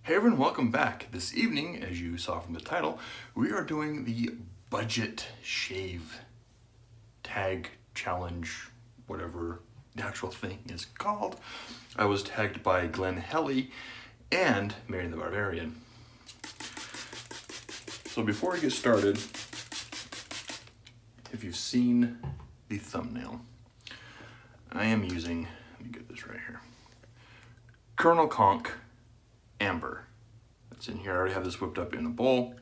Hey everyone, welcome back. This evening, as you saw from the title, we are doing the budget shave tag challenge, whatever the actual thing is called. I was tagged by Glenn Helly and Marion the Barbarian. So before we get started, if you've seen the thumbnail, I am using, let me get this right here, Colonel Conk Amber. That's in here. I already have this whipped up in a bowl.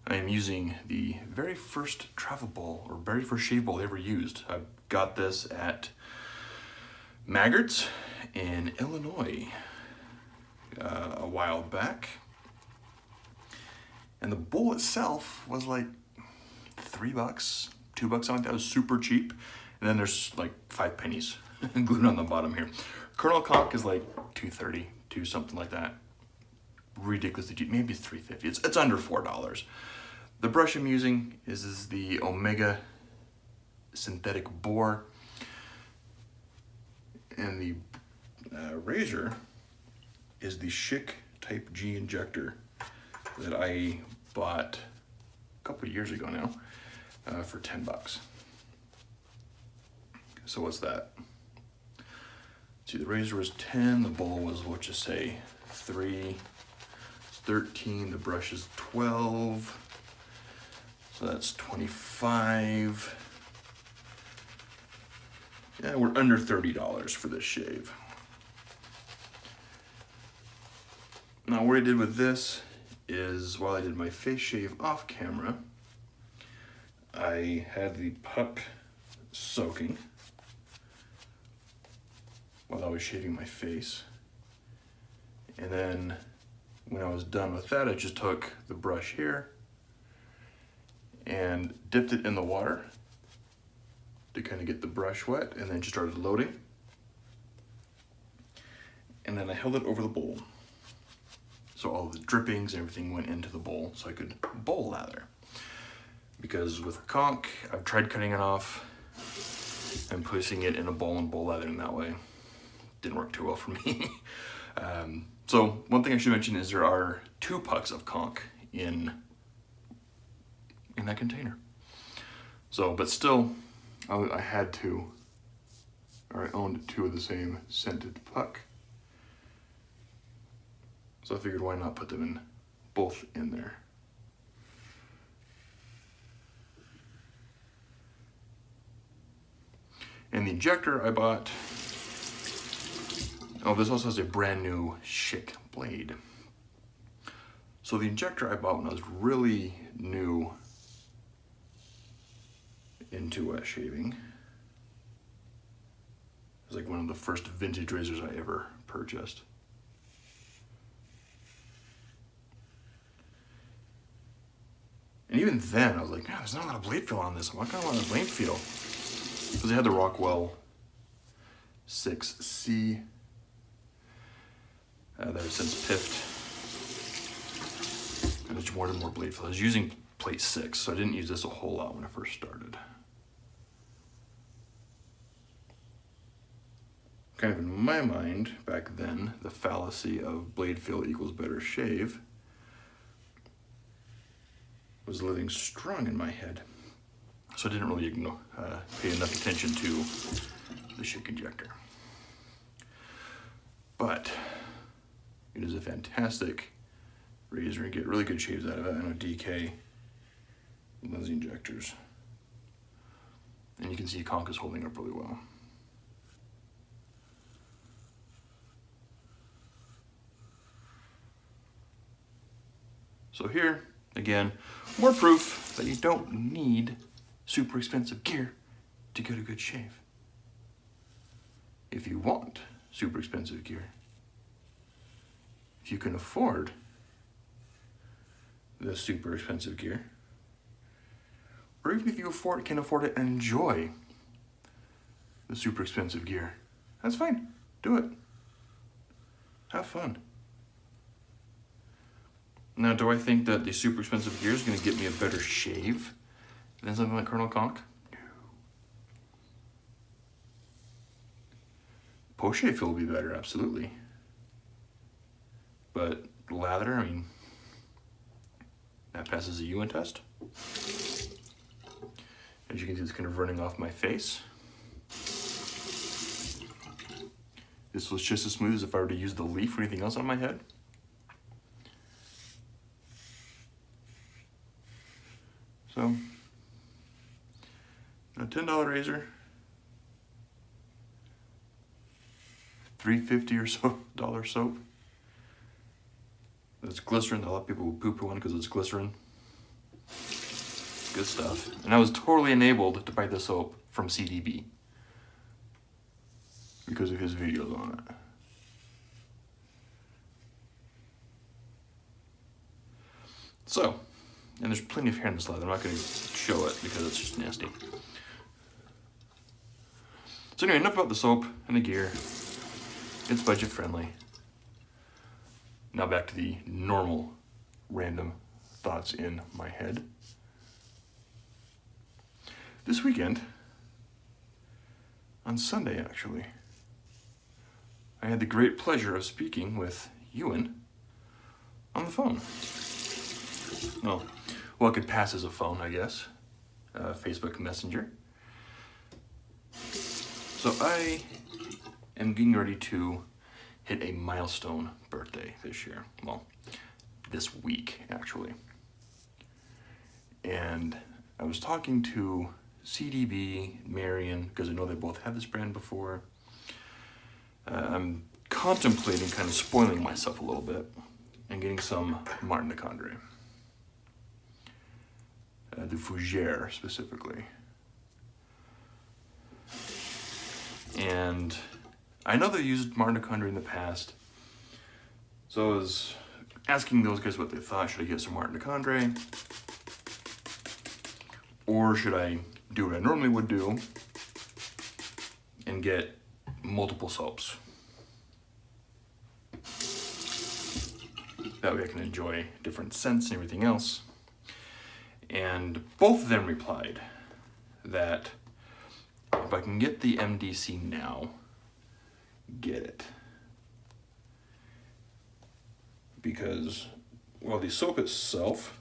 I am using the very first travel bowl, or very first shave bowl I ever used. I got this at Maggart's in Illinois a while back. And the bowl itself was like $3, $2, something like that. It was super cheap. And then there's like 5 pennies glued on the bottom here. Colonel Conk is like $2.30. Something like that. Ridiculously cheap. Maybe it's $3.50. It's under $4. The brush I'm using is the Omega synthetic boar, and the razor is the Schick Type G injector that I bought a couple of years ago now for $10. So what's that? See, the razor was 10, the bowl was, what you say, 3, it's 13, the brush is 12, so that's 25. Yeah, we're under $30 for this shave. Now what I did with this is, while I did my face shave off camera, I had the puck soaking while I was shaving my face. And then when I was done with that, I just took the brush here and dipped it in the water to kind of get the brush wet, and then just started loading. And then I held it over the bowl. So all the drippings and everything went into the bowl so I could bowl lather. Because with conch, I've tried cutting it off and placing it in a bowl and bowl lathering that way. Didn't work too well for me. So one thing I should mention is there are 2 pucks of conch in that container. So, but still, I had to, or I owned 2 of the same scented puck. So I figured, why not put them in both in there. And the injector I bought, oh, this also has a brand new Schick blade. So the injector I bought when I was really new into wet shaving. It was like one of the first vintage razors I ever purchased. And even then, I was like, man, there's not a lot of blade feel on this. I'm not gonna want a blade feel. Because it had the Rockwell 6C. That I've since piffed. And it's more and more blade feel. I was using plate 6, so I didn't use this a whole lot when I first started. Kind of in my mind, back then, the fallacy of blade feel equals better shave was living strong in my head. So I didn't really pay enough attention to the Schick injector. But it is a fantastic razor. You get really good shaves out of it. I know DK loves the injectors. And you can see conch is holding up really well. So here, again, more proof that you don't need super expensive gear to get a good shave. If you want super expensive gear, if you can afford the super expensive gear, or even if you can afford it and enjoy the super expensive gear, that's fine. Do it. Have fun. Now, do I think that the super expensive gear is going to get me a better shave than something like Colonel Conk? No. Post shave feel will be better, absolutely. But lather, I mean, that passes the Ewan test. As you can see, it's kind of running off my face. This was just as smooth as if I were to use the leaf or anything else on my head. So, a $10 razor, $3.50 or so soap. It's glycerin. A lot of people will poo-poo on because it's glycerin. Good stuff. And I was totally enabled to buy the soap from CDB because of his videos on it. So, and there's plenty of hair in this lather. I'm not going to show it because it's just nasty. So anyway, enough about the soap and the gear. It's budget friendly. Now back to the normal random thoughts in my head. This weekend, on Sunday actually, I had the great pleasure of speaking with Ewan on the phone. Well, it could pass as a phone, I guess. Facebook Messenger. So I am getting ready to hit a milestone birthday this year. Well, this week, actually. And I was talking to CDB, Marion, because I know they both had this brand before. I'm contemplating kind of spoiling myself a little bit and getting some Martin de Condré. The Fougère specifically. And I know they used Martin de Condré in the past, so I was asking those guys what they thought. Should I get some Martin de Condré? Or should I do what I normally would do and get multiple soaps? That way I can enjoy different scents and everything else. And both of them replied that if I can get the MDC now, get it. Because, well, the soap itself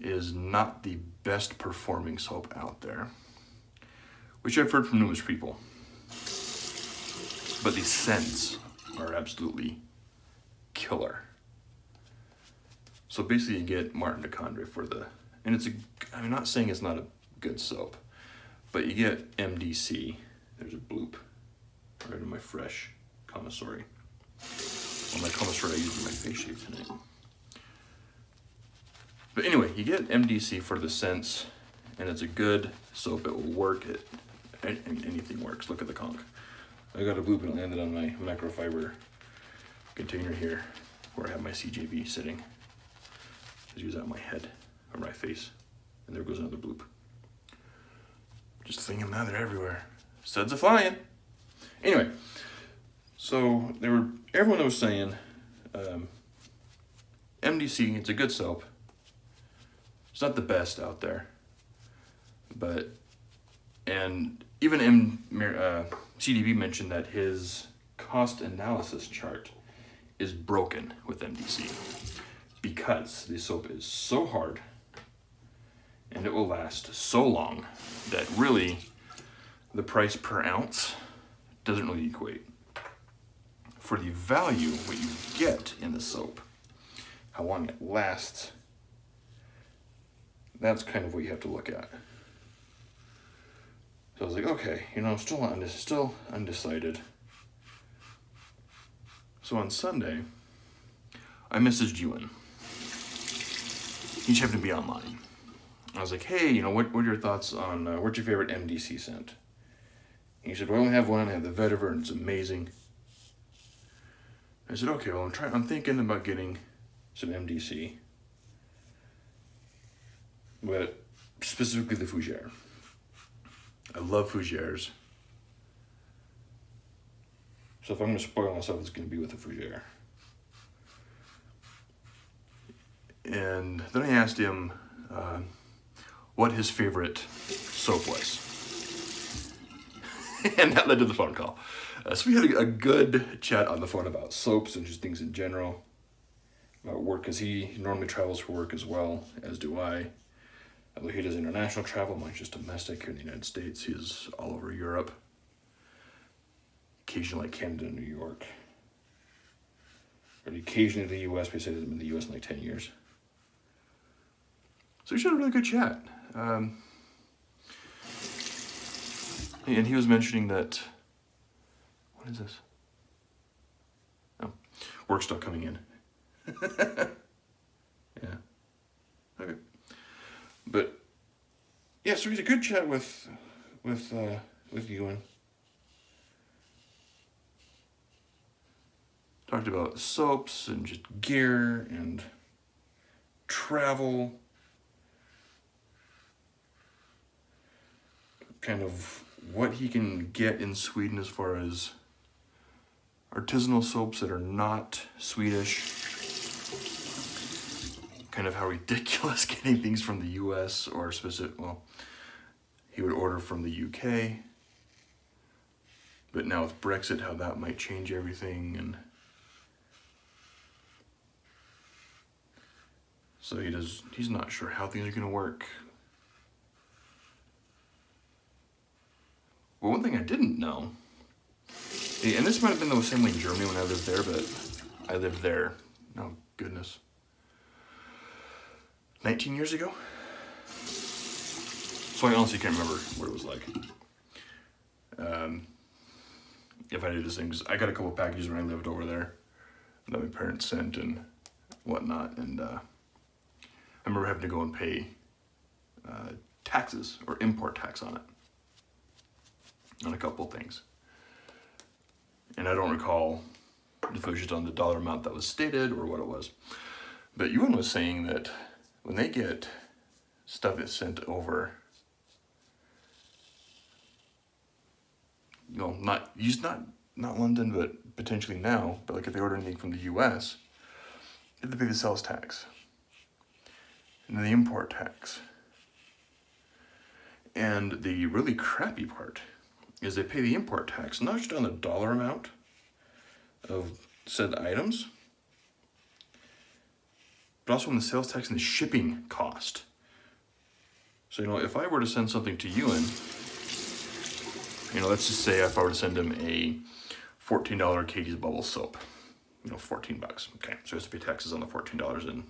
is not the best performing soap out there, which I've heard from numerous people. But the scents are absolutely killer. So basically you get Martin de Condré for the, and it's a, I'm not saying it's not a good soap, but you get MDC. There's a bloop right in my fresh connoisseur. Well, my connoisseur I used in my face shave tonight. But anyway, you get MDC for the scents, and it's a good soap. It will work. I mean, anything works. Look at the conch. I got a bloop and it landed on my microfiber container here where I have my CJB sitting. Just use that on my head or my face. And there goes another bloop. Just thinking now they're everywhere. Suds are flying. Anyway, so everyone was saying MDC, it's a good soap. It's not the best out there. But, and even CDB mentioned that his cost analysis chart is broken with MDC because the soap is so hard and it will last so long that really the price per ounce doesn't really equate. For the value, what you get in the soap, how long it lasts, that's kind of what you have to look at. So I was like, okay, still undecided. So on Sunday, I messaged Ewan. He just happened to be online. I was like, hey, what are your thoughts on, what's your favorite MDC scent? And he said, well, I only have one. I have the vetiver, and it's amazing. I said, okay, well, I'm thinking about getting some MDC. But specifically the Fougère. I love Fougères. So if I'm going to spoil myself, it's going to be with the Fougère. And then I asked him what his favorite soap was. And that led to the phone call. So we had a good chat on the phone about soaps and just things in general. About work, because he normally travels for work as well, as do I. Although he does international travel, mine's just domestic here in the United States. He's all over Europe. Occasionally like Canada and New York. Or occasionally the US, but he said he hasn't been in the US in like 10 years. So we had a really good chat. And he was mentioning that, what is this? Oh, work stuff coming in. Yeah. Okay. But yeah, so we had a good chat with Ewan. Talked about soaps and just gear and travel. Kind of what he can get in Sweden as far as artisanal soaps that are not Swedish. Kind of how ridiculous getting things from the US or he would order from the UK. But now with Brexit, how that might change everything. And so he's not sure how things are going to work. Well, one thing I didn't know, and this might have been the same way in Germany when I lived there, but I lived there, oh goodness, 19 years ago? So I honestly can't remember what it was like. If I did this thing, 'cause I got a couple packages when I lived over there that my parents sent and whatnot, and I remember having to go and pay taxes or import tax on it. On a couple things. And I don't recall if it was just on the dollar amount that was stated or what it was. But Ewan was saying that when they get stuff that's sent over, not London, but potentially now, but like if they order anything from the US, they have to pay the sales tax. And then the import tax. And the really crappy part is they pay the import tax, not just on the dollar amount of said items, but also on the sales tax and the shipping cost. So, if I were to send something to Ewan, let's just say if I were to send him a $14 Katie's Bubble soap, $14. Okay, so he has to pay taxes on the $14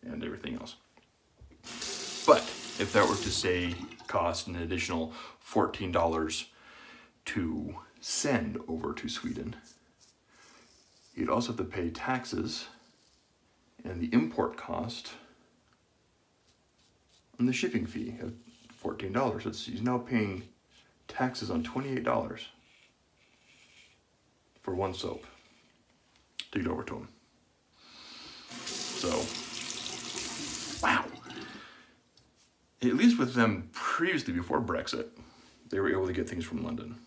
and everything else. But if that were to say cost an additional $14 to send over to Sweden, you'd also have to pay taxes and the import cost and the shipping fee of $14. He's now paying taxes on $28 for one soap to get over to him. So, wow. At least with them previously, before Brexit, they were able to get things from London.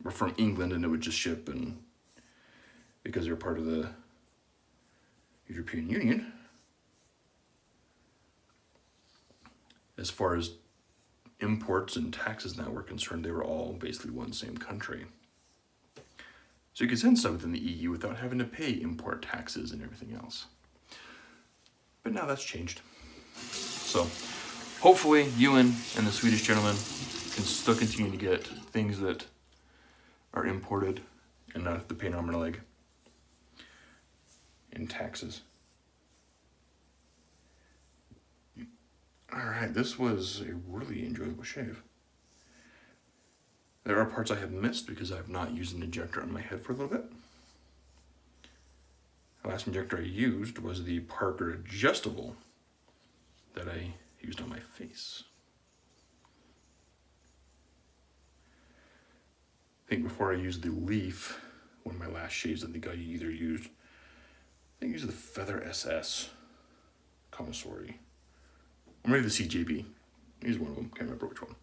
Or from England, and it would just ship, and because they're part of the European Union, as far as imports and taxes now were concerned, they were all basically one same country. So you could send stuff within the EU without having to pay import taxes and everything else. But now that's changed. So hopefully Ewan and the Swedish gentleman can still continue to get things that are imported and not have to pay an arm and a leg in taxes. All right, this was a really enjoyable shave. There are parts I have missed because I have not used an injector on my head for a little bit. The last injector I used was the Parker adjustable that I used on my face. I think before I used the Leaf, one of my last shaves, I think I used the Feather SS Commissary. Or maybe the CJB. Here's one of them, can't remember which one.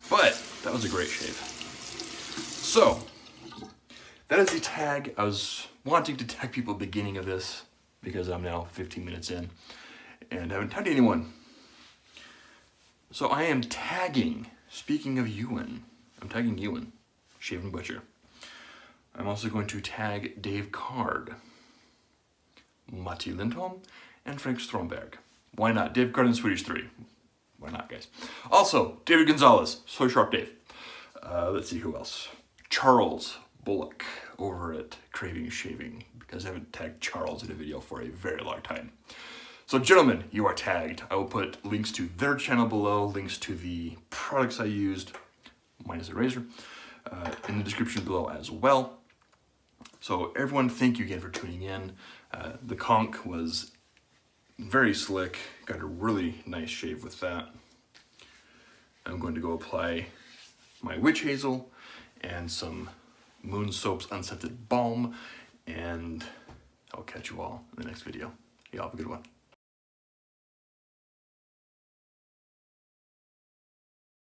But that was a great shave. So, that is the tag. I was wanting to tag people at the beginning of this because I'm now 15 minutes in and haven't tagged anyone. So I am tagging speaking of Ewan, I'm tagging Ewan, Shaving Butcher. I'm also going to tag Dave Card, Matti Lindholm, and Frank Stromberg. Why not? Dave Card and Swedish 3. Why not, guys? Also, David Gonzalez, Soy Sharp Dave. Let's see who else. Charles Bullock over at Craving Shaving, because I haven't tagged Charles in a video for a very long time. So gentlemen, you are tagged. I will put links to their channel below, links to the products I used, minus a razor, in the description below as well. So everyone, thank you again for tuning in. The conch was very slick, got a really nice shave with that. I'm going to go apply my witch hazel and some Moon Soap's unscented balm, and I'll catch you all in the next video. Y'all have a good one.